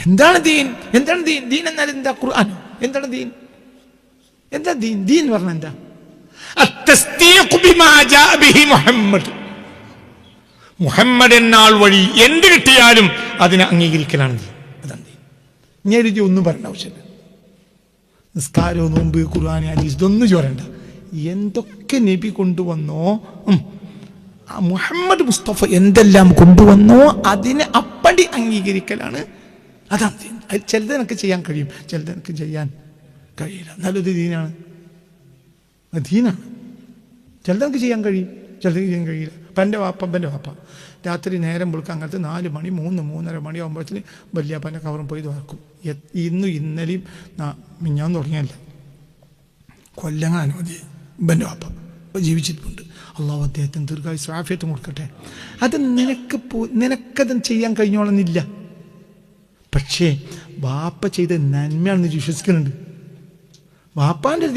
എന്താണ് ദീൻ? എന്താണ് ദീൻ? ദീൻ എന്നാൽ എന്താ? ഖുർആൻ. എന്താണ് ദീൻ? എന്താ ദീൻ? ദീൻ പറഞ്ഞ എന്താ? അത്തസ്ദീഖു ബിമാ ജാഅ ബിഹി മുഹമ്മദ്. മുഹമ്മദ് എന്നാൾ വഴി എന്ത് കിട്ടിയാലും അതിനെ അംഗീകരിക്കലാണ് ദീൻ. അതാണ് ദീൻ. ഞാൻ ഒന്നും പറയേണ്ട ആവശ്യമില്ല. നിസ്കാരവും നോമ്പ് ഖുർആൻ ഹദീസ് ഇതൊന്നും ചോരണ്ട. എന്തൊക്കെ നബി കൊണ്ടുവന്നോ, മുഹമ്മദ് മുസ്തഫ എന്തെല്ലാം കൊണ്ടുവന്നോ അതിനെ അപ്പടി അംഗീകരിക്കലാണ്. അതാണ് ദീൻ. അത് ചിലത് എനിക്ക് ചെയ്യാൻ കഴിയും, ചിലത് എനിക്ക് ചെയ്യാൻ കഴിയില്ല. നല്ലത് ദീനാണ്, ദീനാണ്. ചിലത് എനിക്ക് ചെയ്യാൻ കഴിയും, ചിലത് ചെയ്യാൻ കഴിയില്ല. അപ്പം എൻ്റെ വാപ്പ രാത്രി നേരം വിളിക്കാൻ അങ്ങനത്തെ 4 മണി 3-3:30 മണി ആകുമ്പോഴത്തേന് വല്യാപ്പൻ്റെ കവറും പോയി വാർക്കും. ഇന്നലെയും മിഞ്ഞാന്ന് തുടങ്ങിയല്ല, കൊല്ലങ്ങൾ അനുമതി എൻ്റെ വാപ്പ ഇപ്പോൾ ജീവിച്ചിട്ടുണ്ട്. അള്ളാഹു അദ്ദേഹത്തിന് ദീർഘായുസ്സും ആഫിയത്തും കൊടുക്കട്ടെ. അത് നിനക്കത് ചെയ്യാൻ കഴിഞ്ഞോളന്നില്ല. പക്ഷേ വാപ്പ ചെയ്ത നന്മയാണെന്ന് വിശ്വസിക്കുന്നുണ്ട്. വാപ്പാൻ്റെ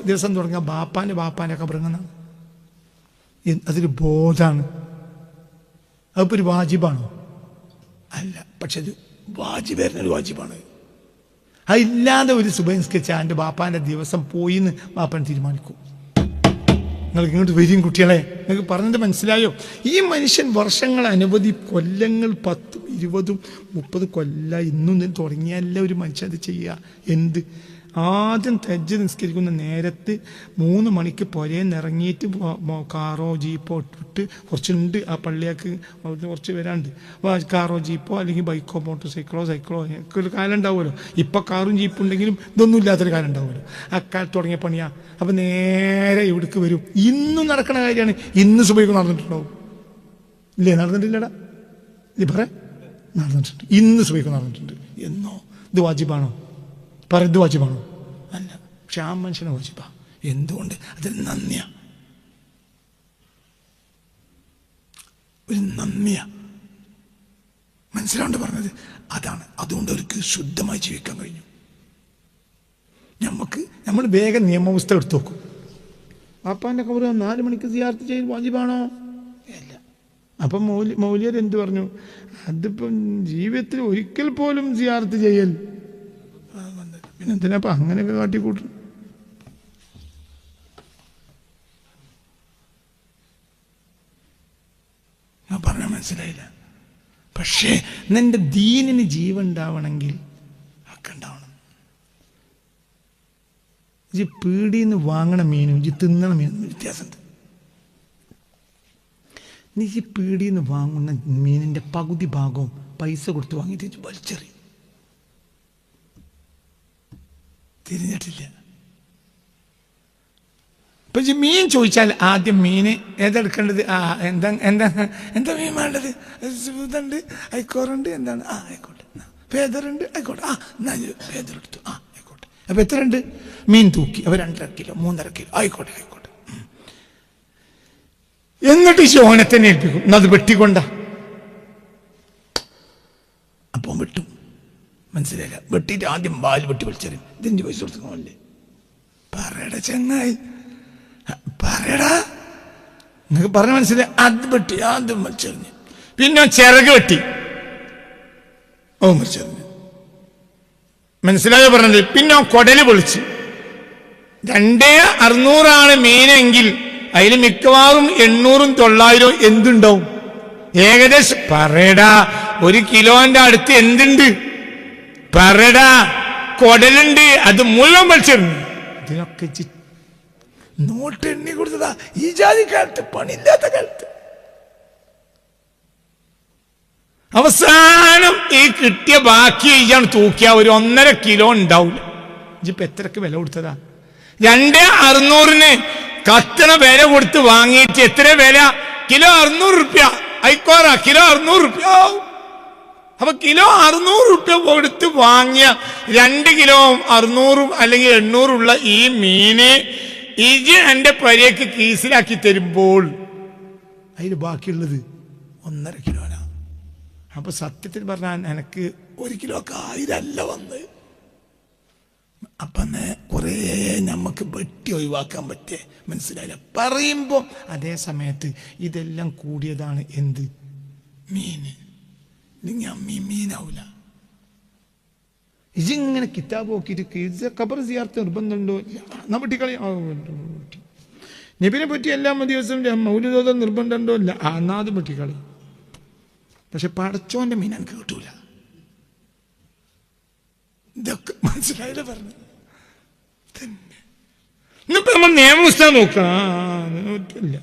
ദിവസം തുടങ്ങിയാൽ ബാപ്പാൻ്റെ കബറിങ്ങുന്നതാണ്. അതൊരു ബോധമാണ്. അതിപ്പോൾ ഒരു വാജിബാണോ? അല്ല, പക്ഷെ അത് വാജിബായിരുന്നൊരു വാജിബാണ്. അതില്ലാതെ ഒരു സുബഹിസ്കരിച്ചാൽ എൻ്റെ ബാപ്പാൻ്റെ ദിവസം പോയി എന്ന് ബാപ്പാൻ തീരുമാനിക്കും. നിങ്ങൾ ഇങ്ങോട്ട് വരും കുട്ടികളെ, നിങ്ങൾക്ക് പറഞ്ഞത് മനസ്സിലായോ? ഈ മനുഷ്യൻ വർഷങ്ങൾ അനവധി കൊല്ലങ്ങൾ 10, 20, 30 കൊല്ലം ഇന്നും തുടങ്ങിയല്ല ഒരു മനുഷ്യൻ അത് ചെയ്യുക. എന്ത്? ആദ്യം തഹജ്ജുദ് നിസ്കരിക്കുന്ന നേരത്ത് 3 മണിക്ക് പുരേന്ന് ഇറങ്ങിയിട്ട് കാറോ ജീപ്പോ ഇട്ടിട്ട് കുറച്ചുണ്ട് ആ പള്ളിയാക്ക് കുറച്ച് വരാണ്ട്, കാറോ ജീപ്പോ അല്ലെങ്കിൽ ബൈക്കോ മോട്ടോർ സൈക്കിളോ ഒരു കാലം ഉണ്ടാവുമല്ലോ. ഇപ്പം കാറും ജീപ്പും ഉണ്ടെങ്കിലും ഇതൊന്നും ഇല്ലാത്തൊരു കാലം ഉണ്ടാവുമല്ലോ. അക്കാലത്ത് തുടങ്ങിയ പണിയാ. അപ്പം നേരെ ഇവിടേക്ക് വരും. ഇന്നും നടക്കുന്ന കാര്യമാണ്. ഇന്ന് സുബഹിക്ക് നടന്നിട്ടുണ്ടാവും ഇല്ലേ? നടന്നിട്ടില്ലടാ ഇല്ലേ? പറ, നടന്നിട്ടുണ്ട്. ഇന്ന് സുബഹിക്ക് നടന്നിട്ടുണ്ട്. എന്നോ? ഇത് വാജിബാണോ? ഇത് വാജിബാണോ? അല്ല. പക്ഷെ ആ മനുഷ്യനെ വാജിബാ. എന്തുകൊണ്ട്? അതൊരു നന്ദിയാ, ഒരു നന്ദിയാ. മനസ്സിലാണ്ട് പറഞ്ഞത് അതാണ്. അതുകൊണ്ട് അവർക്ക് ശുദ്ധമായി ജീവിക്കാൻ കഴിഞ്ഞു. നമ്മൾ വേഗം നിയമവ്യവസ്ഥ എടുത്തു നോക്കും. വാപ്പാൻ്റെ കബറ് 4 മണിക്ക് സിയാറത്ത് ചെയ്യൽ വാജിബാണോ? അല്ല. അപ്പം മൗലിയർ എന്ത് പറഞ്ഞു? അതിപ്പം ജീവിതത്തിൽ ഒരിക്കൽ പോലും സിയാറത്ത് ചെയ്യൽ. പിന്നെ എന്തിനാ അപ്പം അങ്ങനെയൊക്കെ കാട്ടിക്കൂട്ടും? ഞാൻ പറഞ്ഞാൽ മനസ്സിലായില്ല. പക്ഷേ നിന്റെ ദീനിന് ജീവൻ ഉണ്ടാവണമെങ്കിൽ ഒക്കെ ഉണ്ടാവണം. ഇജ് പീടിന്ന് വാങ്ങണ മീനും ഇജ് തിന്നണ മീനും വ്യത്യാസമുണ്ട്. നീ ഈ പീടിന്ന് വാങ്ങുന്ന മീനിൻ്റെ പകുതി ഭാഗവും പൈസ കൊടുത്ത് വാങ്ങിയിട്ട് വലിച്ചെറിയും. തിരിഞ്ഞിട്ടില്ല. ഇപ്പം മീൻ ചോദിച്ചാൽ ആദ്യം മീൻ ഏതെടുക്കേണ്ടത്? എന്താ മീൻ വേണ്ടത്? ഇതുണ്ട്, ഐക്കോറുണ്ട്, എന്താണ്? ആയിക്കോട്ടെ. പേദറുണ്ട്, ആയിക്കോട്ടെ. എന്നാ പേദറെടുത്തു. ആയിക്കോട്ടെ. അപ്പം എത്ര ഉണ്ട്? മീൻ തൂക്കി. അപ്പോൾ 2.5 കിലോ 3.5 കിലോ. ആയിക്കോട്ടെ. എന്നിട്ട് ശോനെ തന്നെ ഏൽപ്പിക്കും. എന്നത് വെട്ടിക്കൊണ്ട. അപ്പം വെട്ടും. മനസ്സിലായില്ല? വെട്ടിയിട്ട് ആദ്യം വാല് വെട്ടി വലിച്ചെറിയും. ഇതിൻ്റെ പൈസ കൊടുത്തല്ലേ? പറയടാ ചങ്ങായി, പറയടാ. നിങ്ങൾക്ക് പറഞ്ഞ മനസ്സിലായി? അത് വെട്ടി ആദ്യം വലിച്ചെറിഞ്ഞ്, പിന്നെ ചിറക് വെട്ടി വലിച്ചെറിഞ്ഞ്. മനസ്സിലായോ പറഞ്ഞത്? പിന്നെ കൊടല് പൊളിച്ച്. 2,600 മീനെങ്കിൽ അതിൽ മിക്കവാറും 800ഉം 900ഉം എന്തുണ്ടാവും? ഏകദേശം പറയടാ 1 കിലോന്റെ അടുത്ത് എന്തുണ്ട്? പറടാ, കൊടലുണ്ട്. അത് മുഴുവൻ വലിച്ചെറിഞ്ഞു. ഇതിനൊക്കെ നോട്ട് എണ്ണി കൊടുത്തതാ ഈ ജാതി കാലത്ത്, പണിയില്ലാത്ത കാലത്ത്. അവസാനം ഈ കിട്ടിയ ബാക്കി ഇയാൾ തൂക്കിയ ഒരു 1.5 കിലോ ഉണ്ടാവില്ല. ഇതിപ്പോ എത്രക്ക് വില കൊടുത്തതാ? 2,600 കത്തണ വില കൊടുത്ത് വാങ്ങിയിട്ട് എത്ര വില? കിലോ 600 റുപ്യ. ആയിക്കോറാ, കിലോ 600 റുപ്യ. അപ്പൊ കിലോ 600 റുപ്യ കൊടുത്ത് വാങ്ങിയ 2 കിലോ 600 അല്ലെങ്കിൽ 800 ഈ മീന് ഇജ് എൻ്റെ പരേക്ക് കീസിലാക്കി തരുമ്പോൾ അതിൽ ബാക്കിയുള്ളത് 1.5 കിലോനാ. അപ്പൊ സത്യത്തിൽ പറഞ്ഞാൽ എനിക്ക് 1 കിലോക്ക് 1000 അല്ല വന്ന്. അപ്പം കുറേ നമുക്ക് വെട്ടി ഒഴിവാക്കാൻ പറ്റേ. മനസ്സിലായില്ല? പറയുമ്പോൾ അതേ സമയത്ത് ഇതെല്ലാം കൂടിയതാണ് എന്ത്? മീന്. അല്ലെങ്കിൽ മീനാവൂല. ഇതിങ്ങനെ കിതാബ് നോക്കിയിട്ട് ഇത് ഖബർ സിയാറത്ത് നിർബന്ധമുണ്ടോ? എന്നാ വെട്ടിക്കളി. നബിനെ പറ്റി എല്ലാ ദിവസവും മൗലിദോദം നിർബന്ധമുണ്ടോ? ഇല്ല. എന്നാത് വെട്ടിക്കളി. പക്ഷെ പടച്ചോന്റെ മീൻ എനിക്ക് കിട്ടൂല. ഇതൊക്കെ മനസ്സിലായില്ല പറഞ്ഞു. തന്നെ ഇന്നിപ്പോ നമ്മൾ നിയമപുസ്തകം നോക്കില്ല.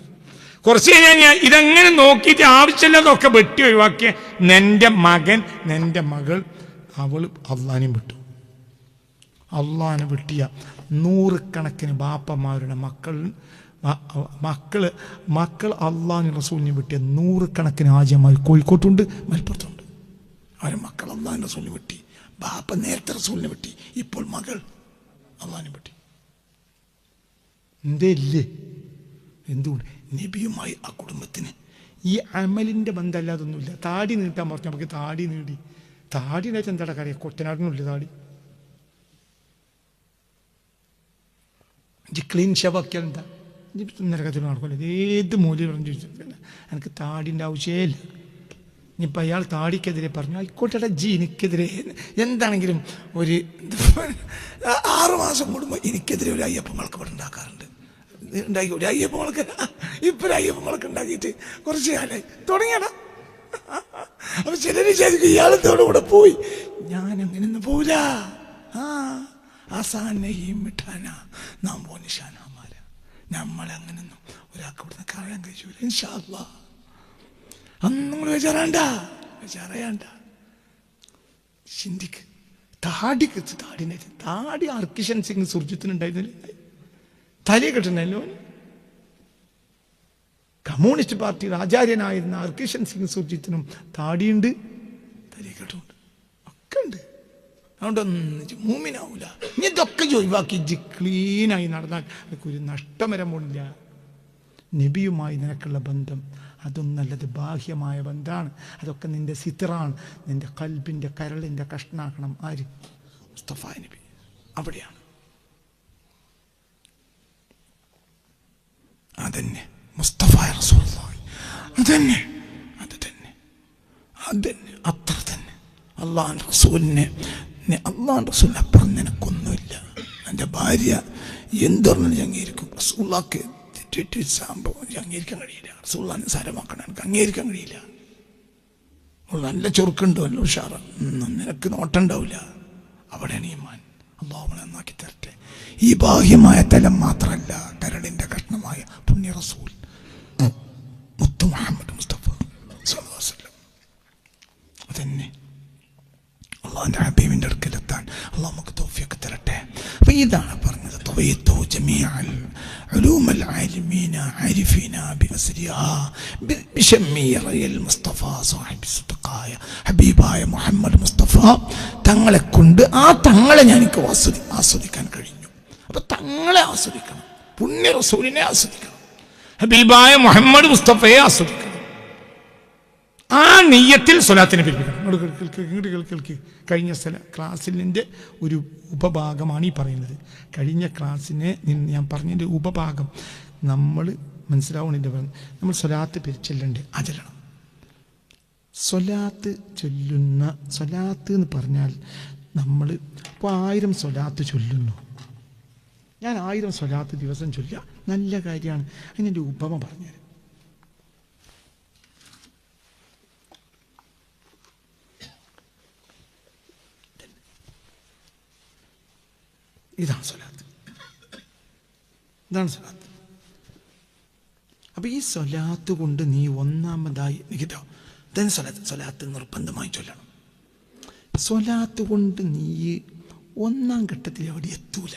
കുറച്ച് കഴിഞ്ഞാൽ ഇതങ്ങനെ നോക്കിയിട്ട് ആവശ്യമില്ലാതൊക്കെ വെട്ടി ഒഴിവാക്കിയ നിന്റെ മകൻ നിന്റെ മകൾ അവൾ അള്ളാനെയും വിട്ടു. അള്ളാനെ വെട്ടിയ 100 കണക്കിന് ബാപ്പമാരുടെ മക്കൾ അള്ളാഹിന് റസൂലിനെ വെട്ടിയ 100 കണക്കിന് ആജമാർ കോഴിക്കോട്ടുണ്ട്, മലപ്പുറത്തുണ്ട്. അവരെ മക്കൾ അള്ളാഹിന് റസൂലിനെ വെട്ടി. ബാപ്പ നേരത്തെ റസൂലിനെ വെട്ടി, ഇപ്പോൾ മകൾ അള്ളാഹിനെ വെട്ടി. എന്തേ ഇല്ലേ? എന്തുകൊണ്ട്? നബിയുമായി ആ കുടുംബത്തിന് ഈ അമലിൻ്റെ ബന്ധമല്ലാതൊന്നുമില്ല. താടി നീട്ടാൻ പറഞ്ഞു, നമുക്ക് താടി നീടി. താടി ഉണ്ടായിട്ട് എന്താ കാര്യം? കൊറ്റനാടിനുള്ളിൽ താടി ക്ലീൻ ഷവാക്കിയാൽ എന്താ? നരകത്തിൽ നടക്കില്ല. ഏത് മൂല്യം പറഞ്ഞു ചോദിച്ചില്ല. എനിക്ക് താടിൻ്റെ ആവശ്യമേ ഇല്ല. ഇനിയിപ്പോൾ അയാൾ താടിക്കെതിരെ പറഞ്ഞു, ആയിക്കോട്ടെ ജി എനിക്കെതിരെ എന്താണെങ്കിലും ഒരു 6 മാസം കൂടുമ്പോൾ എനിക്കെതിരെ ഒരു അയ്യപ്പങ്ങൾക്ക് ഇവിടെ ഉണ്ടാക്കാറുണ്ട്. ഉണ്ടാക്കി ഒരു അയ്യപ്പങ്ങൾക്ക് ഇപ്പം ഒരു അയ്യപ്പങ്ങൾക്ക് ഉണ്ടാക്കിയിട്ട് കുറച്ച് കാലമായി തുടങ്ങിയടാ. അപ്പൊ ചിലർ വിചാരിക്കും ഇയാളത്തോടെ കൂടെ പോയി. ഞാൻ അങ്ങനെയൊന്നും പോവില്ല. നാം പോ നിഷാനാമാര. നമ്മളങ്ങനൊന്നും ഒരാൾക്ക് ഇവിടുന്ന് കളയാൻ കഴിയൂല. ഇൻഷാ അല്ലാഹ്. അന്നും കൂടെ വിചാരണ്ട. ചിന്തിക്ക്. താടി അർക്കിഷൻ സിംഗ് സുർജിത്തിനുണ്ടായിരുന്നില്ലേ? തലയെ കെട്ടുന്നല്ലോ. കമ്മ്യൂണിസ്റ്റ് പാർട്ടിയുടെ ആചാര്യനായിരുന്ന അർക്കിഷൻ സിംഗ് സുർജിത്തിനും താടിയുണ്ട്, തലയെ കെട്ടുണ്ട്, ഒക്കെ ഉണ്ട്. അതുകൊണ്ടൊന്നും മൂമിനാവൂല. ഇനി ഇതൊക്കെ ഒഴിവാക്കി ക്ലീനായി നടന്നാൽ ഒരു നഷ്ടം വരാൻ പോണില്ല. നബിയുമായി നിനക്കുള്ള ബന്ധം അതൊന്നല്ലത് ബാഹ്യമായ ബന്ധമാണ്. അതൊക്കെ നിന്റെ സിത്റാണ്, നിന്റെ കൽബിൻ്റെ കരളിൻ്റെ കഷ്ണാക്കണം. ആര്? മുസ്തഫ നബി. അവിടെയാണ്. അതന്നെ മുസ്തഫ റസൂലുള്ളാഹി. അതന്നെ അത്ര തന്നെ. അള്ളാഹുവിൻ്റെ റസൂലിനെ അപ്പുറം നിനക്കൊന്നുമില്ല. എൻ്റെ ഭാര്യ എന്തുറഞ്ഞാലും അംഗീകരിക്കും. റസൂലുള്ളാഹിക്ക് സംഭവം അംഗീകരിക്കാൻ കഴിയില്ല. റസൂലുള്ളാഹിനെ സാരമാക്കണം എനിക്ക് അംഗീകരിക്കാൻ കഴിയില്ല. നല്ല ചൊറുക്കുണ്ടോ, നല്ല ഉഷാറ, നിനക്ക് നോട്ടുണ്ടാവില്ല. അവിടെയാണ് ഈമാൻ. അള്ളാഹു നന്നാക്കി തരട്ടെ. ഈ ബാഹ്യമായ തലം മാത്രമല്ല, കരളിൻ്റെ കഷ്ണമായ പുണ്യ റസൂൽ മുത്തു മുഹമ്മദ് മുസ്തഫ സ്വല്ലല്ലാഹു അലൈഹി വസല്ലം. അതന്നെ അള്ളാഹുവിൻ്റെ ഹബീബിൻ്റെ അടുക്കലെത്താൻ അള്ളാഹു നമുക്ക് തൗഫീഖ് തരട്ടെ. അപ്പോൾ ഇതാണ് പറഞ്ഞത്, തവയ്തു ജമീഅൽ علوم العالمين عارفين بأسرها بشمي رأي المصطفى صاحب الصدقاء ഹബീബായ മുഹമ്മദ് മുസ്തഫ തങ്ങളെ കൊണ്ട് ആ തങ്ങളെ എനിക്ക് ആസ്വദിക്കാൻ കഴിഞ്ഞു. അപ്പം തങ്ങളെ ആസ്വദിക്കണം, പുണ്യ റസൂലിനെ ആസ്വദിക്കണം, ഹബീബായ മുഹമ്മദ് മുസ്തഫയെ ആസ്വദിക്കണം. ആ നിയ്യത്തിൽ സ്വലാത്തിനെ പിരിപ്പിക്കണം. കേൾക്ക്. കഴിഞ്ഞ ക്ലാസ്സിൻ്റെ ഒരു ഉപഭാഗമാണ് ഈ പറയുന്നത്. കഴിഞ്ഞ ക്ലാസ്സിനെ ഞാൻ പറഞ്ഞതിൻ്റെ ഉപഭാഗം നമ്മൾ മനസ്സിലാവണില്ല. നമ്മൾ സ്വലാത്ത് പിരിച്ചെല്ലണ്ട് ആചരണം. സ്വലാത്ത് എന്ന് പറഞ്ഞാൽ നമ്മൾ ഇപ്പോൾ 1000 സ്വലാത്ത് ചൊല്ലുന്നു. ഞാൻ 1000 സ്വലാത്ത് ദിവസം ചൊല്ലുക നല്ല കാര്യമാണ്. അതിൻ്റെ ഉപമ പറഞ്ഞുതരാം. ഇതാണ് സ്വലാത്ത്. അപ്പൊ ഈ സ്വലാത്ത് കൊണ്ട് നീ ഒന്നാമതായി നികിതോ തന്നെ സ്വലാത്ത് നിർബന്ധമായി ചൊല്ലണം. സ്വലാത്ത് കൊണ്ട് നീ 1-ാം ഘട്ടത്തിൽ എവിടെ എത്തൂല.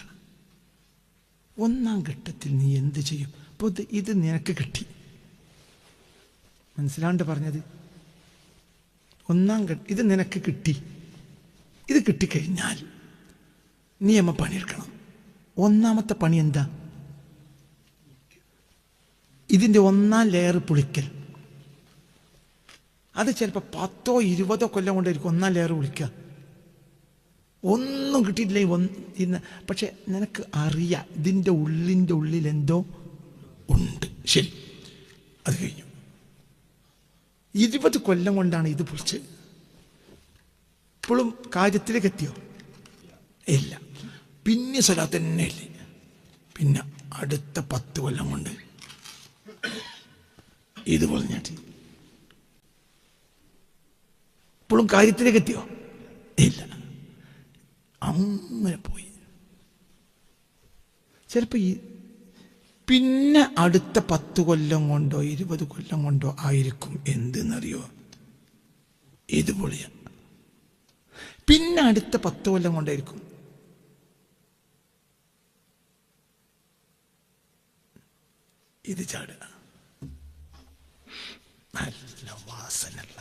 1-ാം ഘട്ടത്തിൽ നീ എന്ത് ചെയ്യും? അപ്പോൾ ഇത് നിനക്ക് കിട്ടി, മനസ്സിലാണ്ട് പറഞ്ഞത്. 1-ാം ഘട്ടം ഇത് നിനക്ക് കിട്ടി. ഇത് കിട്ടിക്കഴിഞ്ഞാൽ നീ പണിയെടുക്കണം. 1-ാമത്തെ പണി എന്താ? ഇതിൻ്റെ 1-ാം ലെയർ പൊളിക്കൽ. അത് ചിലപ്പോൾ 10-20 കൊല്ലം കൊണ്ടായിരിക്കും 1-ാം ലെയർ പൊളിക്കുക. ഒന്നും കിട്ടിയിട്ടില്ല. പക്ഷെ നിനക്ക് അറിയാം ഇതിൻ്റെ ഉള്ളിൽ എന്തോ ഉണ്ട്. ശരി, അത് കഴിഞ്ഞു. 20 കൊല്ലം കൊണ്ടാണ് ഇത് പൊളിച്ചത്. ഇപ്പോഴും കാര്യത്തിലേക്ക് എത്തിയോ? ഇല്ല. പിന്നെ സ്വലാത്ത് തന്നെ ഇല്ല. പിന്നെ അടുത്ത 10 കൊല്ലം കൊണ്ട് ഇത് പൊളിഞ്ഞാട്ടി. ഇപ്പോഴും കാര്യത്തിലേക്ക് എത്തിയോ? ഇല്ല. അങ്ങനെ പോയി. ചിലപ്പോൾ പിന്നെ അടുത്ത 10 കൊല്ലം കൊണ്ടോ 20 കൊല്ലം കൊണ്ടോ ആയിരിക്കും എന്തെന്നറിയോ ഇത് പൊളിയ. പിന്നെ അടുത്ത 10 കൊല്ലം കൊണ്ടായിരിക്കും ഇത് ചാടുക. നല്ല വാസനയുള്ള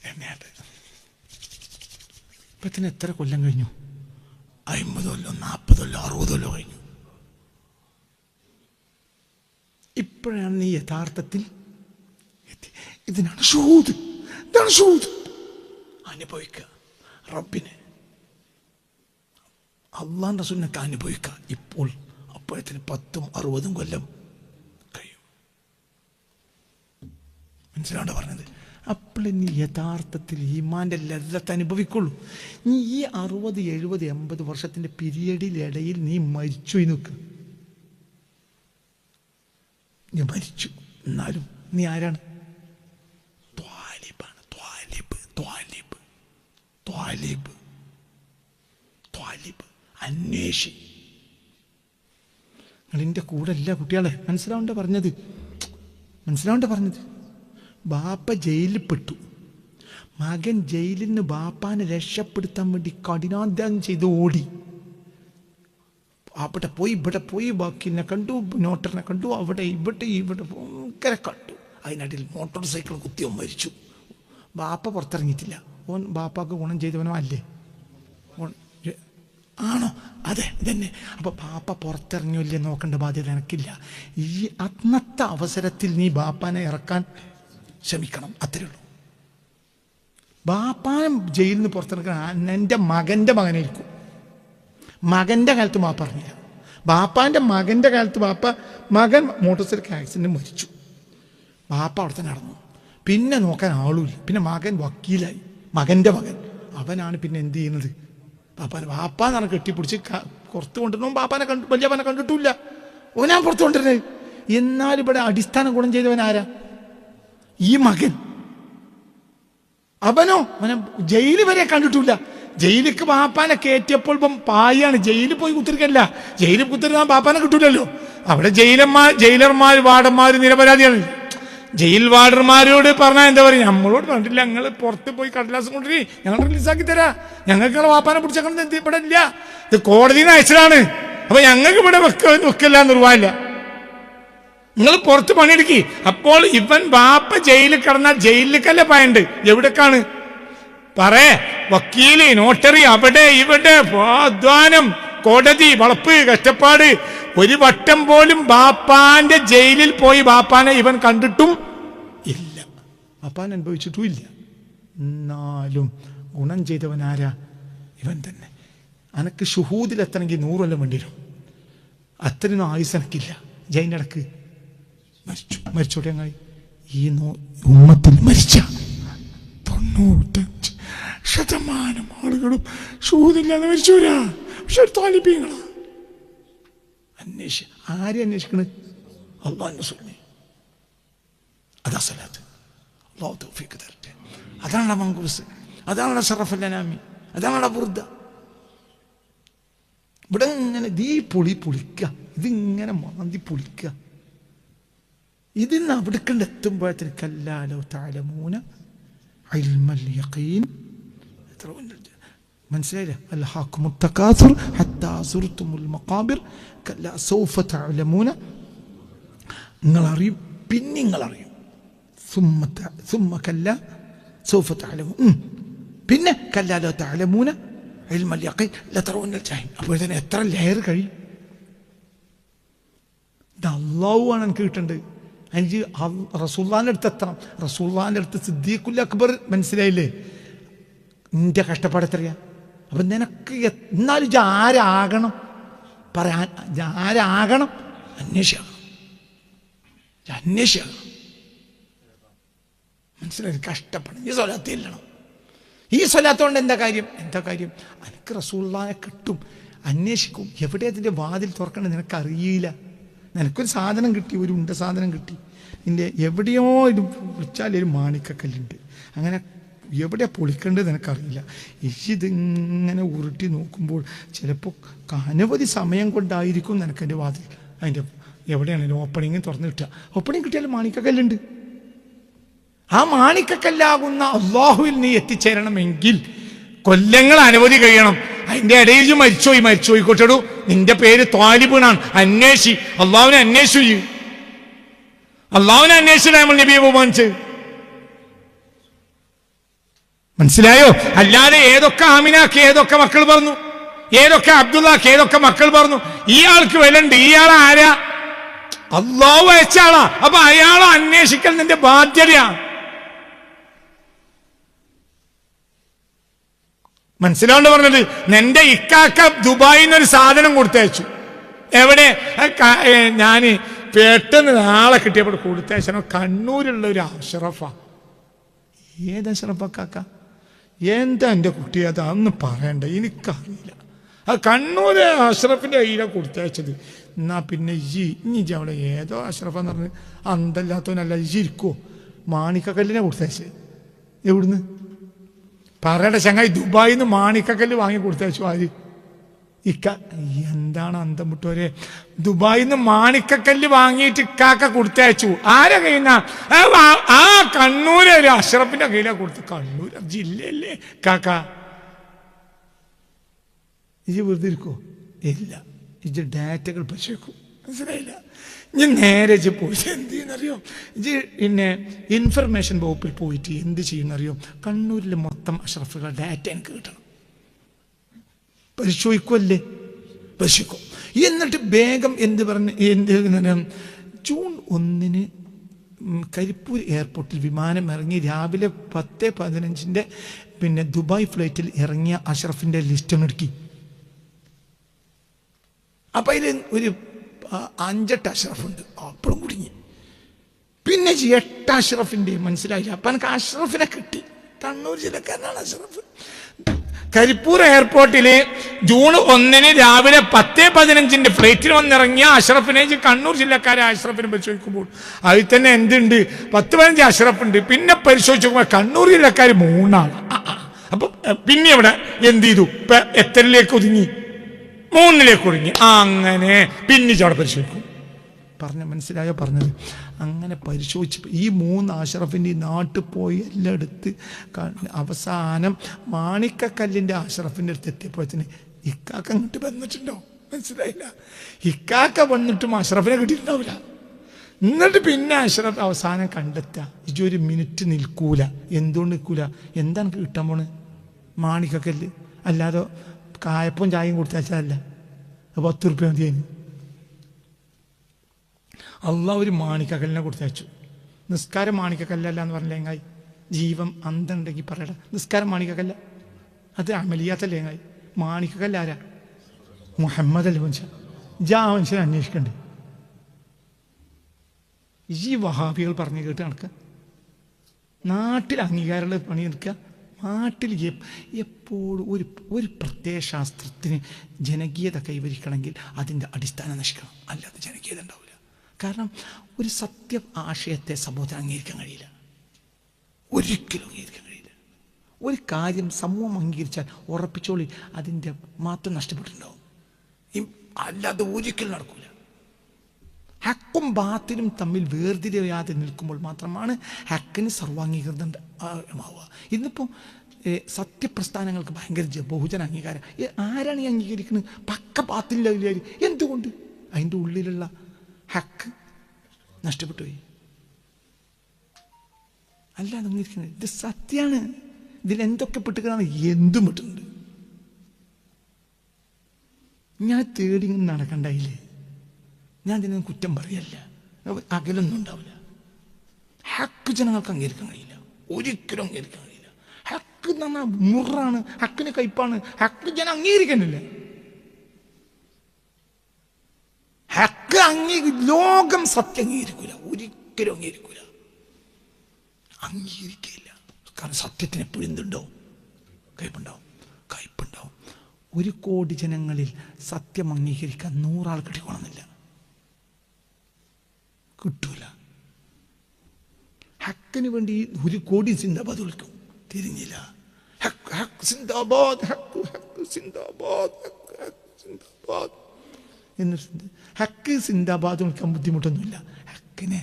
എണ്ണയാട്ട്. ഇപ്പത്തിന് എത്ര കൊല്ലം കഴിഞ്ഞു? 50 കൊല്ലം 40 കൊല്ലം 60 കൊല്ലം കഴിഞ്ഞു. ഇപ്പോഴാണ് നീ യഥാർത്ഥത്തിൽ ഇതിനാണ് ഷൂദ്. ഇതാണ് ഷൂദ്. അനുഭവിക്കുക റബ്ബിനെ, അള്ളാഹുവിന്റെ റസൂലിനൊക്കെ അനുഭവിക്കുക ഇപ്പോൾ. അപ്പോഴത്തിന് 10ഉം 60ഉം കൊല്ലം കഴിയും. മനസ്സിലാണ്ട് പറഞ്ഞത്? അപ്പോൾ നീ യഥാർത്ഥത്തിൽ ഈമാന്റെ ലദ്ദത്ത് അനുഭവിക്കുള്ളൂ. നീ ഈ 60, 70, 80 വർഷത്തിന്റെ പീരിയഡിലിടയിൽ നീ മരിച്ചു നിൽക്കുക. നീ മരിച്ചു, എന്നാലും നീ ആരാണ്? ത്വാലിബാണ്. ത്വാലിബ് ത്വാലിബ് ത്വാലിബ് ത്വാലിബ് അന്വേഷി. നിങ്ങളിൻ്റെ കൂടെ അല്ല കുട്ടികളെ. മനസ്സിലാവണ്ട പറഞ്ഞത്? മനസ്സിലാവണ്ട പറഞ്ഞത്? ബാപ്പ ജയിലിൽ പെട്ടു. മകൻ ജയിലിൽ നിന്ന് ബാപ്പാനെ രക്ഷപ്പെടുത്താൻ വേണ്ടി കഠിനാധ്വാനം ചെയ്ത് ഓടി. അവിടെ പോയി ഇവിടെ പോയി വക്കീലിനെ കണ്ടു, നോട്ടറിനെ കണ്ടു, അവിടെ ഇവിടെ ഭയങ്കര കണ്ടു. അതിനിടയിൽ മോട്ടോർ സൈക്കിൾ കുത്തി ഓൻ മരിച്ചു. ബാപ്പ പുറത്തിറങ്ങിയിട്ടില്ല. ഓൻ ബാപ്പാക്ക് ഗുണം ചെയ്തവനോ അല്ലേ? ആണോ? അതെ ഇതന്നെ. അപ്പോൾ ബാപ്പ പുറത്തിറങ്ങിയില്ലേ നോക്കേണ്ട ബാധ്യത എനിക്കില്ല. ഈ അന്നത്തെ അവസരത്തിൽ നീ ബാപ്പാനെ ഇറക്കാൻ ശ്രമിക്കണം. അത്രയേ ഉള്ളൂ. ബാപ്പാനെ ജയിലിൽ നിന്ന് പുറത്തിറക്കാൻ എൻ്റെ മകൻ്റെ മകനായിരിക്കും. മകൻ്റെ കാലത്ത് ബാപ്പ അറിഞ്ഞില്ല. ബാപ്പാൻ്റെ മകൻ്റെ കാലത്ത് മകൻ മോട്ടോർ സൈക്കിൾ ആക്സിഡൻറ്റ് മരിച്ചു. ബാപ്പ അവിടെ തന്നെ നടന്നു. പിന്നെ നോക്കാൻ ആളുമില്ല. പിന്നെ മകൻ വക്കീലായി. മകൻ്റെ മകൻ അവനാണ് പിന്നെ എന്ത് ചെയ്യുന്നത്? ബാപ്പാന്നാണ് കെട്ടിപ്പിടിച്ച് പുറത്ത് കൊണ്ടുവരണം. ബാപ്പാനെ വലിയപ്പനെ കണ്ടിട്ടില്ല. ഓനാ പുറത്ത് കൊണ്ടുവരുന്നത്. എന്നാലും ഇവിടെ അടിസ്ഥാന ഗുണം ചെയ്തവൻ ആരാ? ഈ മകൻ. അവനോ അവനെ ജയില് വരെ കണ്ടിട്ടില്ല. ജയിലിക്ക് ബാപ്പാനെ കയറ്റിയപ്പോൾ ഇപ്പം പായാണ്. ജയിലിൽ പോയി കുത്തിരിക്കല്ല. ജയിലിൽ കുത്തിരുന്നാൽ ബാപ്പാനെ കിട്ടൂലല്ലോ. അവിടെ ജയിലർമാർ വാർഡന്മാർ നിരപരാധിയാണ്. ജയിൽ വാർഡർമാരോട് പറഞ്ഞാൽ എന്താ പറയുക? നമ്മളോട് പറഞ്ഞിട്ടില്ല, ഞങ്ങൾ പുറത്ത് പോയി കടലാസം കൊണ്ടുവരി, ഞങ്ങൾ റിലീസാക്കി തരാം. ഞങ്ങൾക്ക് ബാപ്പാനെ പിടിച്ചേക്കണത് ഇവിടെ ഇല്ല, ഇത് കോടതിയിൽ നിന്ന് അയച്ചതാണ്. അപ്പൊ ഞങ്ങൾക്ക് ഇവിടെ വെക്കില്ല നിർവാഹമില്ല. നിങ്ങൾ പുറത്ത് പണിയെടുക്കി. അപ്പോൾ ഇവൻ ബാപ്പ ജയിലിൽ കിടന്നാൽ ജയിലിലേക്കല്ലേ പായുണ്ട്. എവിടേക്കാണ് പറയേ? വക്കീല്, നോട്ടറി, അവിടെ ഇവിടെ അധ്വാനം, കോടതി, വളപ്പ്, കഷ്ടപ്പാട്. ഒരു വട്ടം പോലും ബാപ്പാന്റെ ജയിലിൽ പോയി ബാപ്പാനെ ഇവൻ കണ്ടിട്ടും ഇല്ല, ബാപ്പാൻ അനുഭവിച്ചിട്ടും ഇല്ല. എന്നാലും ഗുണം ചെയ്തവൻ ആരാ? ഇവൻ തന്നെ. അനക്ക് ഷുഹൂദിലെത്തണമെങ്കിൽ 100 കൊല്ലം വേണ്ടി വരും. അത്രയൊന്നും ആയുസ് എനക്കില്ല. ജയിലിനടക്ക് മരിച്ചോട്ടെ. അങ്ങായി ഈ ഉമ്മത്തിൽ മരിച്ച 95% ആളുകളും ഷൂദില്ലാതെ മരിച്ചവരാ. പക്ഷെ താലിബീങ്ങളാ. ആരെ അന്വേഷിക്കണത്? അള്ളാഹുവിന്റെ റസൂലിനെ. അതാ സലാത്ത്. അല്ലാഹു തൗഫീഖ് തരട്ടെ. അതാണ് മങ്കൂസ്, അതാണ് ശറഫുൽ അനാമി, അതാണ് ബുർദ. ഇവിടെ ഇങ്ങനെ പൊളിക്കുക, ഇതിങ്ങനെ മാന്തി പൊളിക്കുക. ഇതിന്ന് അവിടെ എത്തുമ്പോഴത്തേക്ക് കല്ലാലോ തഅലമൂന ഇൽമൽ യഖീൻ. മനസ്സിലായില്ലേ? അൽഹാക്കുമുത് തകാസുർ ഹത്താ സുർതുമുൽ മഖാബിർ കല്ലാ സൗഫ തഅലമൂന. നിങ്ങൾ അറിയും, പിന്നെ നിങ്ങൾ അറിയും. സുമ്മ കല്ലാ സൗഫ തഅലമൂൻ. പിന്നെ കല്ലാ ലോ തഅലമൂന ഇൽമൽ യഖീൻ ലതറൗനൽ ജഹീം. അപ്പോൾ തന്നെ എത്ര ലെയർ കഴിയും? ഇത് അല്ലാഹുവാണ് എനിക്ക് കിട്ടേണ്ടത്. എനിക്ക് റസൂലുള്ളാഹിന്റെ അടുത്ത് എത്തണം. റസൂലുള്ളാഹിന്റെ അടുത്ത് സിദ്ദീഖുൽ അക്ബർ. മനസ്സിലായില്ലേ? നിന്റെ കഷ്ടപ്പാട് എത്രയാ? അപ്പം നിനക്ക് എന്നാലും ആരാകണം? പറയാൻ ആരാകണം? അന്വേഷിക്കണം. മനസ്സിലായി? കഷ്ടപ്പെടണം. ഈ സ്വലാത്ത് ചെല്ലണം. ഈ സ്വലാത്തോണ്ട് എന്താ കാര്യം? എനിക്ക് റസൂലുള്ളാഹിനെ കിട്ടും, അന്വേഷിക്കും, എവിടെ അതിൻ്റെ വാതിൽ തുറക്കേണ്ടത് നിനക്കറിയില്ല. നിനക്കൊരു സാധനം കിട്ടി, ഒരു ഉണ്ട സാധനം കിട്ടി, നിൻ്റെ എവിടെയോ ഇത് വിളിച്ചാൽ ഒരു മാണിക്കക്കല്ലുണ്ട്, അങ്ങനെ എവിടെ പൊളിക്കേണ്ടത് നിനക്കറിയില്ല. ഇതിങ്ങനെ ഉരുട്ടി നോക്കുമ്പോൾ ചിലപ്പോൾ അനവധി സമയം കൊണ്ടായിരിക്കും നിനക്കെൻ്റെ വാതിൽ അതിൻ്റെ എവിടെയാണെങ്കിലും ഓപ്പണിങ് തുറന്നു കിട്ടുക. ഓപ്പണിങ് കിട്ടിയാലും മാണിക്കക്കല്ലുണ്ട്. ആ മാണിക്കക്കല്ലാകുന്ന അള്ളാഹുവിൽ നീ എത്തിച്ചേരണമെങ്കിൽ കൊല്ലങ്ങൾ അനവധി കഴിയണം. അതിൻ്റെ ഇടയിൽ മരിച്ചോയിക്കോട്ടെടൂ, നിന്റെ പേര് ത്വാലിബാണ്, അന്വേഷി, അള്ളാഹുവിനെ അന്വേഷിച്ചു. അള്ളാഹുവിനെ അന്വേഷിച്ചിട്ട് നമ്മൾ നബിയെ ബഹുമാനിച്ച്. മനസ്സിലായോ? അല്ലാതെ ഏതൊക്കെ ആമിനാക്ക് ഏതൊക്കെ മക്കൾ പറഞ്ഞു, ഏതൊക്കെ അബ്ദുള്ളക്ക് ഏതൊക്കെ മക്കൾ പറഞ്ഞു, ഇയാൾക്ക് വിലണ്ട്, ഇയാൾ ആരാ? അള്ളാഹു അയച്ച ആളാ. അപ്പൊ അയാളെ അന്വേഷിക്കൽ നിന്റെ ബാധ്യതയാണ്. മനസ്സിലാണ്ട് പറഞ്ഞത്? നിന്റെ ഇക്കാക്ക ദുബായിൽ നിന്നൊരു സാധനം കൊടുത്തയച്ചു. എവിടെ? ഞാൻ പെട്ടെന്ന് നാളെ കിട്ടിയപ്പോൾ കൊടുത്തയച്ചോ. കണ്ണൂരുള്ള ഒരു അഷ്റഫാ. ഏത് അഷ്റഫക്കാക്ക? എന്താ എൻ്റെ കുട്ടി? അതൊന്നും പറയണ്ട, എനിക്കറിയില്ല. അത് കണ്ണൂര് അഷ്റഫിൻ്റെ കയ്യിലാണ് കൊടുത്തയച്ചത്. എന്നാ പിന്നെ ഇനി അവിടെ ഏതോ അഷ്റഫെന്ന് പറഞ്ഞ് അന്തല്ലാത്തവനല്ല, ഇരിക്കുവോ? മാണിക്കക്കല്ലിനെ കൊടുത്തയച്ചത്. എവിടുന്ന് പറയണ്ട ചങ്ങായി? ദുബായിൽ നിന്ന് മാണിക്കക്കല്ല് വാങ്ങി കൊടുത്തയച്ചു. ആര്? ഇക്ക. എന്താണ് അന്തം വിട്ടോരെ? ദുബായിൽ നിന്ന് മാണിക്കക്കല്ല് വാങ്ങിയിട്ട് ഇക്കാക്ക കൊടുത്തയച്ചു. ആരെ കയ്യിൽ നിന്നാ? ആ കണ്ണൂര് ഒരു അഷ്റഫിന്റെ കയ്യിലാണ് കൊടുത്തു. കണ്ണൂർ ജില്ലയല്ലേ കാക്ക? ഇത് വെറുതെ ഇരിക്കോ? ഇല്ല, ഇത് ഡാറ്റകൾ പരിശോധിക്കും. മനസ്സിലായില്ല? ഞാൻ നേരെ പോയിട്ട് എന്ത് ചെയ്യുന്നറിയോ? പിന്നെ ഇൻഫർമേഷൻ വകുപ്പിൽ പോയിട്ട് എന്ത് ചെയ്യുന്നറിയോ? കണ്ണൂരിലെ മൊത്തം അഷ്റഫുകളുടെ ഡാറ്റ എനിക്ക് കിട്ടണം. പരിശോധിക്കുമല്ലേ? പരിശോധിക്കും. എന്നിട്ട് വേഗം എന്ത് ജൂൺ 1 കരിപ്പൂർ എയർപോർട്ടിൽ വിമാനം ഇറങ്ങി രാവിലെ 10:15 പിന്നെ ദുബായ് ഫ്ലൈറ്റിൽ ഇറങ്ങിയ അഷ്റഫിൻ്റെ ലിസ്റ്റ് ഒന്ന് എടുക്കി. അപ്പം അതിൽ ഒരു 5-8 അഷ്റഫുണ്ട്. അപ്പുറം കുടുങ്ങി. പിന്നെ 8 അഷ്റഫിൻ്റെ മനസ്സിലായില്ല. അപ്പം എനിക്ക് അഷ്റഫിനെ കിട്ടി. കണ്ണൂർ ജില്ലക്കാരനാണ് അഷ്റഫ്. കരിപ്പൂർ എയർപോർട്ടില് ജൂൺ 1 രാവിലെ 10:15 ഫ്ലൈറ്റിൽ വന്നിറങ്ങിയ അഷ്റഫിനെ കണ്ണൂർ ജില്ലക്കാരെ അഷ്റഫിനെ പരിശോധിക്കുമ്പോൾ അതിൽ തന്നെ എന്തുണ്ട്? 10-15 അഷ്റഫ് ഉണ്ട്. പിന്നെ പരിശോധിച്ച് നോക്കുമ്പോൾ കണ്ണൂർ ജില്ലക്കാർ 3 ആളാണ്. അപ്പൊ പിന്നെ ഇവിടെ എന്ത് ചെയ്തു? എത്രയിലേക്ക് ഒതുങ്ങി? 3ലേക്ക് ഒതുങ്ങി. അങ്ങനെ പിന്നെ അവിടെ പരിശോധിക്കും. മനസ്സിലായോ പറഞ്ഞത്? അങ്ങനെ പരിശോധിച്ച് ഈ 3 അഷ്റഫിൻ്റെ നാട്ടിൽ പോയി എല്ലാം എടുത്ത് അവസാനം മാണിക്കക്കല്ലിൻ്റെ അഷ്റഫിൻ്റെ അടുത്ത് എത്തിയപ്പോഴത്തേന് ഇക്കാക്ക അങ്ങോട്ട് വന്നിട്ടുണ്ടോ? മനസ്സിലായില്ല. ഇക്കാക്ക വന്നിട്ടും അഷ്റഫിനെ കിട്ടിയിട്ടുണ്ടാവില്ല. എന്നിട്ട് പിന്നെ അഷ്റഫ് അവസാനം കണ്ടെത്തുക. ഇജൊരു മിനിറ്റ് നിൽക്കൂല. എന്തുകൊണ്ട് നിൽക്കൂല? എന്താണ് കിട്ടാൻ പോണ്? മാണിക്കക്കല്ല്. അല്ലാതെ കായപ്പം ചായയും കൊടുത്തയച്ചതല്ല. 10 ഉറുപ്പ്യ മതിയേന്. അള്ളാഹ് ഒരു മാണിക്കക്കല്ലിനെ കൊടുത്തയച്ചു. നിസ്കാരം മാണിക്കക്കല്ലല്ല എന്ന് പറഞ്ഞില്ല എങ്ങായി? ജീവൻ അന്തണ്ടെങ്കിൽ പറയട. നിസ്കാരം മാണിക്കക്കല്ല, അത് അമലിയാത്തല്ലേ എങ്ങായി? മാണിക്കക്കല്ല ആരാ? മുഹമ്മദ് അല്ലേ മനുഷ്യൻ. മനുഷ്യനെ അന്വേഷിക്കണ്ടേ? ഈ വഹാബികൾ പറഞ്ഞു കേട്ട് നടക്കുക. നാട്ടിൽ അംഗീകാരമുള്ള പണിയെടുക്കുക. നാട്ടിൽ എപ്പോഴും ഒരു പ്രത്യയശാസ്ത്രത്തിന് ജനകീയത കൈവരിക്കണമെങ്കിൽ അതിൻ്റെ അടിസ്ഥാനം നശിക്കണം. അല്ലാതെ ജനകീയത ഉണ്ടാവില്ല. കാരണം ഒരു സത്യ ആശയത്തെ സമൂഹത്തിന് അംഗീകരിക്കാൻ കഴിയില്ല. ഒരിക്കലും അംഗീകരിക്കാൻ കഴിയില്ല. ഒരു കാര്യം സമൂഹം അംഗീകരിച്ചാൽ ഉറപ്പിച്ചോളി അതിൻ്റെ മാത്രം നഷ്ടപ്പെട്ടിട്ടുണ്ടാവും. അല്ലാതെ ഒരിക്കലും നടക്കില്ല. ഹക്കും ബാത്തിലും തമ്മിൽ വേർതിരിയാതെ നിൽക്കുമ്പോൾ മാത്രമാണ് ഹക്കിന് സർവാംഗീകൃതം ആവുക. ഇന്നിപ്പോൾ സത്യപ്രസ്ഥാനങ്ങൾക്ക് ഭയങ്കര ബഹുജന അംഗീകാരം. ആരാണ് ഈ അംഗീകരിക്കുന്നത്? പക്ക ബാത്തില്ല. എന്തുകൊണ്ട്? അതിൻ്റെ ഉള്ളിലുള്ള ഹക്ക് നഷ്ടപ്പെട്ടു പോയി. അല്ലാതെ അംഗീകരിക്കുന്നത് ഇത് സത്യമാണ്. ഇതിലെന്തൊക്കെ പെട്ടുകളാണ്? എന്തും പെട്ടിട്ടുണ്ട്. ഞാൻ തേടി നടക്കണ്ടായില്ലേ? ഞാൻ ഇതിനൊന്നും കുറ്റം പറയല്ല. അകലൊന്നും ഉണ്ടാവില്ല. ഹക്ക് ജനങ്ങൾക്ക് അംഗീകരിക്കാൻ കഴിയില്ല. ഒരിക്കലും അംഗീകരിക്കാൻ കഴിയില്ല. ഹക്ക് എന്ന് പറഞ്ഞാൽ മുറാണ്, ഹക്കിന് കയ്പാണ്. ഹക്ക് ജനം അംഗീകരിക്കുന്നില്ല. ഹക്ക് ലോകം സത്യം അംഗീകരിക്കൂല. ഒരിക്കലും അംഗീകരിക്കൂല. അംഗീകരിക്കില്ല. കാരണം സത്യത്തിന് എപ്പോഴും എന്തുണ്ടോ? കയ്പുണ്ടാവും. 1 കോടി ജനങ്ങളിൽ സത്യം അംഗീകരിക്കാൻ 100 ആൾ കിട്ടിക്കോണമെന്നില്ല, കിട്ടൂല. ഹക്കിന് വേണ്ടി 1 കോടി സിന്ദാബാദ് വിളിക്കും, തിരിഞ്ഞില്ല. ഹക്ക് സിന്ദാബാദ്, ഹക്ക് സിന്ദാബാദ്, സിന്ദാബാദ് എന്ന് ഹക്ക് സിന്ദാബാദ് വിളിക്കാൻ ബുദ്ധിമുട്ടൊന്നുമില്ല. ഹക്കിനെ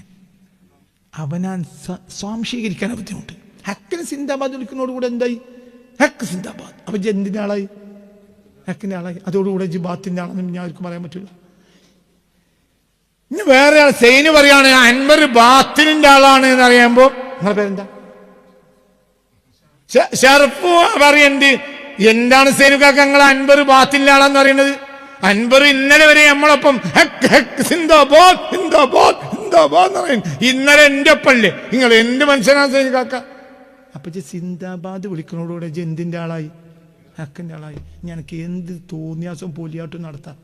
അവനാൻ സ്വാംശീകരിക്കാനാണ് ബുദ്ധിമുട്ട്. ഹക്കിന് സിന്ദാബാദ് വിളിക്കുന്നതോടുകൂടെ എന്തായി? ഹക്ക് സിന്ദാബാദ്. അപ്പൊ എന്തിൻ്റെ ആളായി? ഹക്കിൻ്റെ ആളായി. അതോടുകൂടെ ജിബാത്തിൻ്റെ ആളെന്ന് ഞാൻ ആർക്കും പറയാൻ പറ്റില്ല. ഇനി വേറെ ആൾ സൈന് പറയാണ് അൻവർ ബാത്തിനിന്റെ ആളാണ് എന്ന് അറിയുമ്പോ നിങ്ങളുടെ പേരെന്താ? ഷർഫ് പറയണ്ട്. എന്താണ് സൈനുക്കാക്ക നിങ്ങൾ അൻവർ ബാത്തിനിന്റെ ആളാന്ന് പറയുന്നത്? അൻവർ ഇന്നലെ വരെ നമ്മളൊപ്പം സിന്ദാബാദ് സിന്ദാബാദ് സിന്ദാബാദ് എന്ന് പറയും. ഇന്നലെ എന്റെ ഒപ്പല്ലേ? നിങ്ങൾ എന്ത് മനുഷ്യനാണ് സൈനുക്കാക്ക? അപ്പൊ സിന്ദാബാദ് വിളിക്കുന്നതോടുകൂടെ എന്തിന്റെ ആളായി? ഹക്കിന്റെ ആളായി. ഞങ്ങൾക്ക് എന്ത് തോന്നിയാസം പോലിയാട്ടും നടത്താം.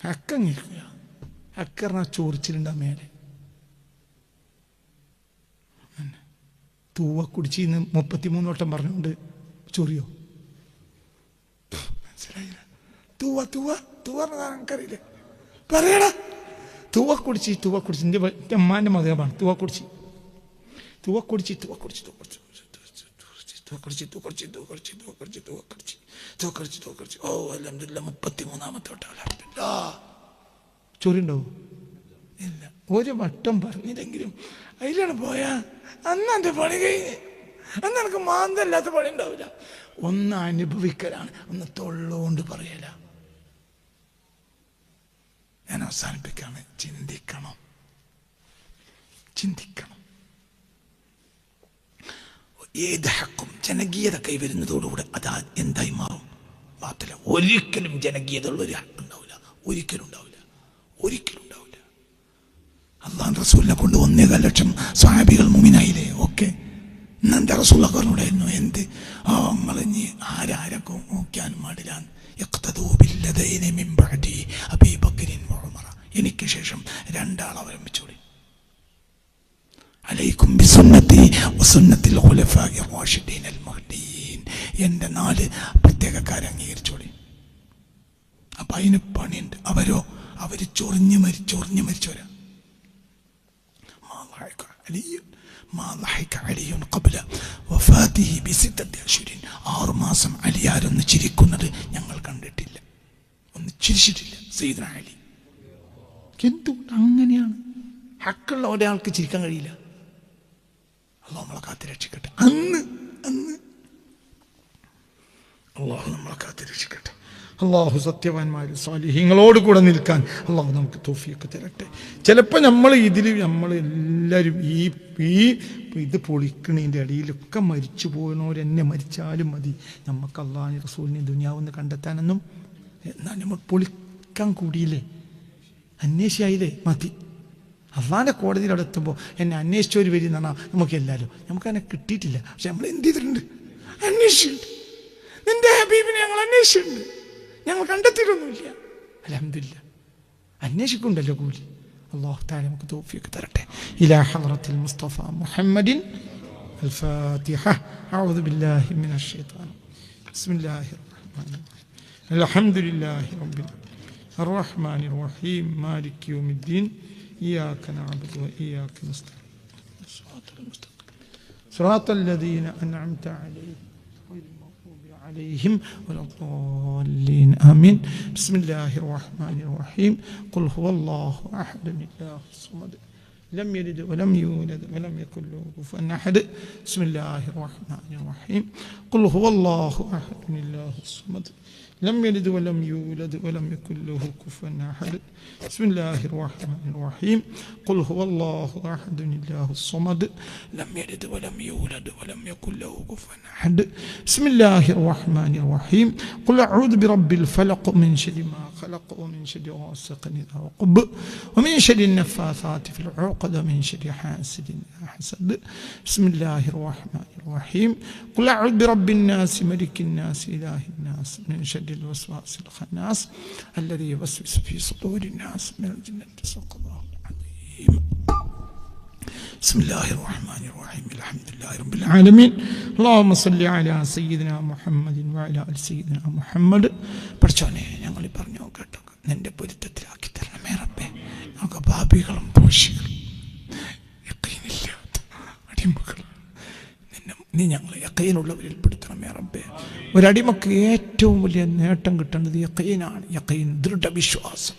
ഹക്കങ്ങിരിക്കുക. ഹക്കറിന ചോറിച്ചിലുണ്ടാ മേലെ തൂവ കുടിച്ചിന്ന് 33 വട്ടം പറഞ്ഞുകൊണ്ട് ചൊറിയോ? മനസ്സിലായില്ല. തൂവ തൂവ തൂവ എനിക്കറിയില്ലേ? പറയടാ. തൂവ കുടിച്ച് എൻ്റെ അമ്മാൻ്റെ മതമാണ്. തൂവ കുടിച്ച് ഓ അൽഹംദുലില്ലാ 33ാമത്തെ വട്ടം അൽഹംദുലില്ലാ. ചൊറിയുണ്ടാവും? ഇല്ല. 1 വട്ടം പറഞ്ഞില്ലെങ്കിലും അതിലാണ് പോയാ അന്ന് എൻ്റെ പണി കഴിഞ്ഞ്. അന്ന് എനിക്ക് മാന്തല്ലാത്ത പണി ഉണ്ടാവില്ല. ഒന്ന് അനുഭവിക്കലാണ്, ഒന്ന് തൊള്ളോണ്ട് പറയല. ഞാൻ അവസാനിപ്പിക്കാണ്. ചിന്തിക്കണം. ഏത് ഹക്കും ജനകീയത കൈവരുന്നതോടുകൂടെ അത് എന്തായി മാറും? ബാത്തില. ഒരിക്കലും ജനകീയത ഉള്ള ഒരു ഹക്ക് ഉണ്ടാവില്ല. ഒരിക്കലും ഉണ്ടാവില്ല. അള്ളാഹു റസൂലിനെ കൊണ്ട് 1.25 ലക്ഷം സ്വഹാബികൾ മുഅ്മിനായില്ലേ? ഓക്കെ. ഇന്നെന്താ റസൂലുള്ളാഹി പറഞ്ഞിരുന്നു? എന്ത് നമ്മൾ ഇനി ആരൊക്കെ നോക്കിയാലും പാടില്ല. എനിക്ക് ശേഷം 2 ആൾ അവലംബിച്ചോളി. അലൈക്കും ബിസുന്നതി വസുന്നത്തിൽ ഖുലഫാഇ റാഷിദീൻ അൽ മഹ്ദിയീൻ. എൻ്റെ 4 പ്രത്യേകക്കാരെ അംഗീകരിച്ചോളി. അപ്പൊ അതിന് പണിയുണ്ട്. അവര് ചൊറിഞ്ഞ് മരിച്ചവരാ. 6 മാസം അലിയാരൊന്ന് ചിരിക്കുന്നത് ഞങ്ങൾ കണ്ടിട്ടില്ല. ഒന്ന് ചിരിച്ചിട്ടില്ല സയ്യിദുനാ അലി. എന്തുകൊണ്ട് അങ്ങനെയാണ്? ഹക്കുള്ള ഒരാൾക്ക് ചിരിക്കാൻ കഴിയില്ല. അള്ളാഹു നമ്മളെ കാത്ത് രക്ഷിക്കട്ടെ. അന്ന് അള്ളാഹു നമ്മളെ കാത്ത് രക്ഷിക്കട്ടെ. അള്ളാഹു സത്യവാന്മാർ സ്വാലിഹീങ്ങളോട് കൂടെ നിൽക്കാൻ അള്ളാഹു നമുക്ക് തൗഫീഖ് തരട്ടെ. ചിലപ്പോൾ നമ്മളെല്ലാവരും ഇത് പൊളിക്കണതിൻ്റെ ഇടയിലൊക്കെ മരിച്ചു പോകുന്നവരെന്നെ മരിച്ചാലും മതി. നമുക്ക് അള്ളാഹു റസൂലിനെ ദുനിയാവെന്ന് കണ്ടെത്താനൊന്നും എന്നാൽ നമ്മൾ പൊളിക്കാൻ കൂടിയില്ലേ? അന്വേഷിയായില്ലേ? മതി. അള്ളാഹിൻ്റെ കോടതിയിൽ അവിടെ എത്തുമ്പോൾ എന്നെ അന്വേഷിച്ചവർ വരും എന്ന് പറഞ്ഞാൽ നമുക്കതിനെ കിട്ടിയിട്ടില്ല. പക്ഷെ നമ്മൾ എന്ത് ചെയ്തിട്ടുണ്ട്? അന്വേഷിച്ചിട്ടുണ്ട്. നിന്റെ ഹബീബിനെ ഞങ്ങൾ അന്വേഷിച്ചിട്ടുണ്ട്. ഞങ്ങൾ കണ്ടെത്തിയിട്ടൊന്നുമില്ല. അൽഹംദുലില്ലാ. അന്വേഷിക്കുന്നുണ്ടല്ലോ കൂലി. അല്ലാഹു തആല നമുക്ക് തൗഫീഖ് തരട്ടെ. ഇലാ ഹദ്റത്തിൽ മുസ്തഫ മുഹമ്മദിൻ الفاتحة. أعوذ بالله من الشيطان. بسم الله الرحمن الرحيم. الحمد لله رب العالمين الرحمن الرحيم مالك يوم الدين إياك نعبد وإياك نستعين صراط الذين أنعمت عليهم عليهم ولا الضالين آمين. بسم الله الرحمن الرحيم. قل هو الله أحد الله الصمد لم يلد ولم يولد ولم يكن له كفوا أحد. بسم الله الرحمن الرحيم. قل هو الله أحد الله الصمد لم يلد ولم يولد ولم يكن له كفوا أحد. بسم الله الرحمن الرحيم. قل هو الله أحد الله الصمد لم يلد ولم يولد ولم يكن له كفوا أحد. بسم الله الرحمن الرحيم. قل أعوذ برب الفلق من شر ما خلق ومن شر غاسق إذا وقب ومن شر النفاثات في العقد ومن شر حاسد إذا حسد. بسم الله الرحمن الرحيم. قل أعوذ برب الناس ملك الناس إله الناس من شر الوسواس الخناس الذي يوسوس في صدور الناس من الجنة. صدق الله العظيم. ബിസ്മില്ലാഹിർ റഹ്മാനിർ റഹീം അൽഹംദുലില്ലാഹി റബ്ബിൽ ആലമീൻ അല്ലാഹുമ്മ സ്വല്ലി അലാ സയ്യിദിനാ മുഹമ്മദിൻ വഅലാ അലി സയ്യിദിനാ മുഹമ്മദ്. പഠിച്ചോനെ, ഞങ്ങൾ ഈ പറഞ്ഞു കേട്ടോ നിന്റെ പൊരുത്തത്തിലാക്കി തരണമേ റബ്ബേ. ഞങ്ങൾക്ക് പാപികളും ദോഷികളും യഖീനില്ലാത്ത അടിമകൾ, നീ ഞങ്ങളെ യഖീനുള്ളവരിൽ പെടുത്തണമേ റബ്ബേ. ഒരടിമക്ക് ഏറ്റവും വലിയ നേട്ടം കിട്ടേണ്ടത് യഖീനാണ്. യഖീൻ, ദൃഢവിശ്വാസം,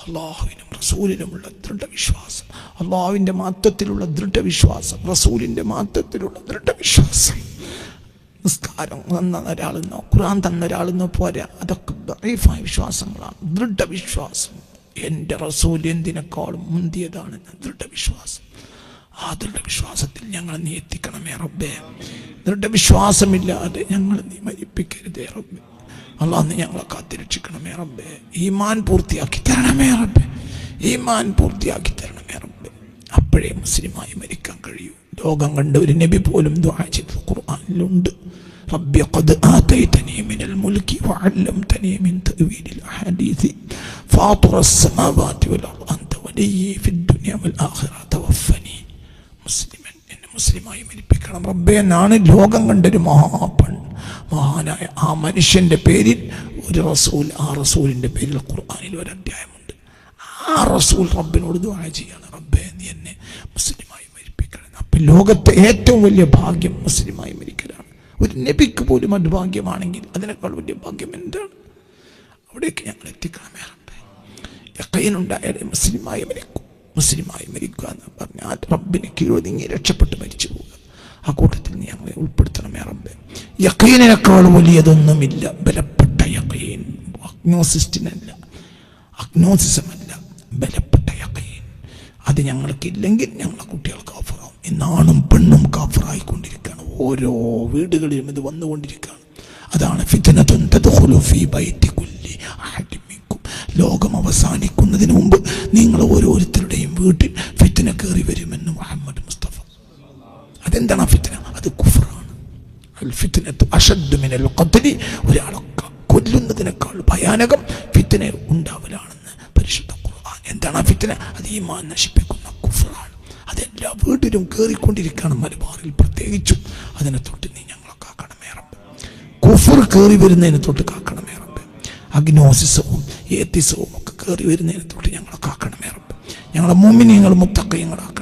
അള്ളാഹുവിനും റസൂലിനുമുള്ള ദൃഢവിശ്വാസം, അള്ളാഹുവിൻ്റെ മഹത്വത്തിലുള്ള ദൃഢവിശ്വാസം, റസൂലിൻ്റെ മഹത്വത്തിലുള്ള ദൃഢവിശ്വാസം. നിസ്കാരം തന്ന ഒരാളെന്നോ ഖുർആൻ തന്ന ഒരാളെന്നോ പോരാ, അതൊക്കെ ദഈഫായ വിശ്വാസങ്ങളാണ്. ദൃഢവിശ്വാസം, എൻ്റെ റസൂൽ എന്തിനേക്കാളും മുന്തിയതാണെന്ന് ദൃഢവിശ്വാസം. ആ ദൃഢവിശ്വാസത്തിൽ ഞങ്ങൾ നീ എത്തിക്കണമേ റബ്ബേ. ദൃഢവിശ്വാസമില്ലാതെ ഞങ്ങൾ നീ മരിപ്പിക്കരുതേ റബ്ബേ. അല്ലാഹ് നീ ഞങ്ങളെ കാത്തിരക്ഷിക്കണമേ റബ്ബേ. ഈമാൻ പൂർത്തിയാക്കി തരണമേ റബ്ബേ. ഈമാൻ പൂർത്തിയാക്കി തരണമേ റബ്ബേ. അപ്പോഴേ മുസ്ലിമായി മരിക്കാൻ കഴിയൂ. ലോകം കണ്ട ഒരു നബി പോലും ദുആ ചെയ്തത് ഖുർആനിലുണ്ട്. റബ്ബി ഖദ് ആതൈതനി മിനൽ മുൽക്കി വഅല്ലംതനി മിൻ തഅ്വീലിൽ അഹാദീസ് ഫാത്തിറസ് സമാവാതി വൽ അർദ് അൻത വലിയ്യി ഫിദ് ദുനിയ വൽ ആഖിറ തവഫനി മുസ്ലിമൻ. എന്നെ മുസ്ലിമായി മരിപ്പിക്കണം റബ്ബേ എന്നാണ് ലോകം കണ്ടൊരു മഹാനായ ആ മനുഷ്യൻ്റെ പേരിൽ ഒരു റസൂൽ. ആ റസൂലിൻ്റെ പേരിൽ ഖുർആനിൽ ഒരു അധ്യായമുണ്ട്. ആ റസൂൽ റബ്ബിനോട് ദുആ ചെയ്യാണ്, റബ്ബേ നീ എന്നെ മുസ്ലിമായി മരിപ്പിക്കണം. അപ്പം ലോകത്തെ ഏറ്റവും വലിയ ഭാഗ്യം മുസ്ലിമായി മരിക്കലാണ്. ഒരു നബിക്ക് പോലും അത് ഭാഗ്യമാണെങ്കിൽ അതിനേക്കാൾ വലിയ ഭാഗ്യം എന്താണ്? അവിടേക്ക് ഞങ്ങൾ എത്തിക്കണമേ റബ്ബേ. യഖീനുണ്ടായാലേ മുസ്ലിമായി മരിക്കും. മുസ്ലിമായി മരിക്കുക എന്ന് പറഞ്ഞാൽ റബ്ബിന് കീഴൊതുങ്ങി രക്ഷപ്പെട്ട് മരിച്ചു പോവുക. ആ കൂട്ടത്തിൽ നീ ഞങ്ങളെ ഉൾപ്പെടുത്തണമേ റബ്ബേ. യഖീനിനേക്കാൾ വലിയതൊന്നുമില്ല. ബലപ്പെട്ട യഖീൻ, അഗ്നോസിസ്റ്റിനല്ല, അഗ്നോസിസമല്ല, ബലപ്പെട്ട യഖീൻ. അത് ഞങ്ങൾക്കില്ലെങ്കിൽ ഞങ്ങളെ കുട്ടികൾ കാഫിറാവും. ഇന്നാണും പെണ്ണും കാഫിറായിക്കൊണ്ടിരിക്കുകയാണ്. ഓരോ വീടുകളിലും ഇത് വന്നുകൊണ്ടിരിക്കുകയാണ്. അതാണ് ഫിത്നത്തുൻ തദ്ഖുലു ഫീ ബൈതി കുല്ലി അഹദിൻ മിൻകും. ലോകം അവസാനിക്കുന്നതിന് മുമ്പ് നിങ്ങൾ ഓരോരുത്തരുടെയും വീട്ടിൽ ഫിത്ന കയറി വരുമെന്ന് മുഹമ്മദ് മുസ്തഫ. അതെന്താണ് ആ ഫിത്ന? അത് കുഫ്റാണ്. അൽ ഫിത്നത്തു അശദ്ദു മിനൽ ഖത്ലി. ഒരാളെ കൊല്ലുന്നതിനേക്കാൾ ഭയാനകം ഫിത്ന ഉണ്ടാവലാണെന്ന് പരിശുദ്ധ ഖുർആൻ. എന്താണ് ആ ഫിത്ന? അത് ഈമാൻ നശിപ്പിക്കുന്ന കുഫ്റാണ്. അതെല്ലാ വീട്ടിലും കയറിക്കൊണ്ടിരിക്കുകയാണ്, മലബാറിൽ പ്രത്യേകിച്ചും. അതിനെ തൊട്ട് നീ ഞങ്ങളെ കാക്കണമേ റബ്ബേ. കുഫർ കയറി വരുന്നതിനെ തൊട്ട് കാക്കണമേ റബ്ബേ. അഗ്നോസിസവും ഏത്തിസവും ഒക്കെ കയറി വരുന്നതിനെ തൊട്ട് ഞങ്ങളെ കാക്കണമേ റബ്ബേ. ഞങ്ങളെ മുഅ്മിനീങ്ങൾ മുത്തഖീങ്ങളാക്കണം.